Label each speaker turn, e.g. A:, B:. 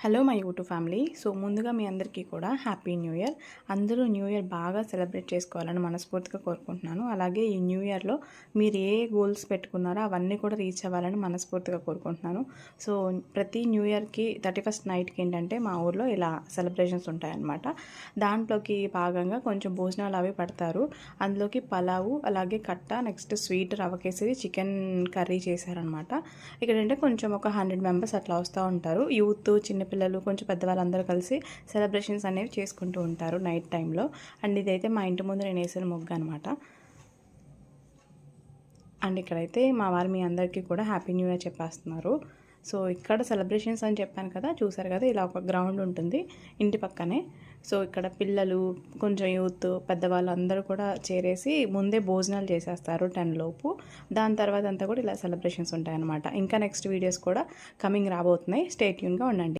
A: Hello my YouTube family. So ముందుగా మీ అందరికీ కూడా హ్యాపీ న్యూ ఇయర్. అందరూ న్యూ ఇయర్ బాగా సెలబ్రేట్ చేసుకోవాలని మనస్ఫూర్తిగా కోరుకుంటున్నాను. అలాగే ఈ న్యూ ఇయర్లో మీరు ఏ గోల్స్ పెట్టుకున్నారో అవన్నీ కూడా రీచ్ అవ్వాలని మనస్ఫూర్తిగా కోరుకుంటున్నాను. సో ప్రతి న్యూ ఇయర్కి 31st నైట్కి ఏంటంటే మా ఊర్లో ఇలా సెలబ్రేషన్స్ ఉంటాయన్నమాట. దాంట్లోకి భాగంగా కొంచెం భోజనాలు అవి పెడతారు. అందులోకి పలావు, అలాగే కట్ట, నెక్స్ట్ స్వీట్, రవ్వ కేసరి, చికెన్ కర్రీ చేశారనమాట. ఇక్కడంటే కొంచెం ఒక 100 మెంబర్స్ అట్లా వస్తూ ఉంటారు. యూత్, చిన్నపిల్లలు, కొంచెం పెద్దవాళ్ళందరూ కలిసి సెలబ్రేషన్స్ అనేవి చేసుకుంటూ ఉంటారు నైట్ టైంలో. అండ్ ఇదైతే మా ఇంటి ముందు నేను వేసిన ముగ్గు అనమాట. అండ్ ఇక్కడైతే మా వారు మీ అందరికీ కూడా హ్యాపీ న్యూ ఇయర్ చెప్పేస్తున్నారు. సో ఇక్కడ సెలబ్రేషన్స్ అని చెప్పాను కదా, చూసారు కదా, ఇలా ఒక గ్రౌండ్ ఉంటుంది ఇంటి పక్కనే. సో ఇక్కడ పిల్లలు, కొంచెం యూత్, పెద్దవాళ్ళు అందరూ కూడా చేరేసి ముందే భోజనాలు చేసేస్తారు 10 లోపు. దాని తర్వాత అంతా కూడా ఇలా సెలబ్రేషన్స్ ఉంటాయన్నమాట. ఇంకా నెక్స్ట్ వీడియోస్ కూడా కమింగ్ రాబోతున్నాయి. స్టే ట్యూన్గా ఉండండి.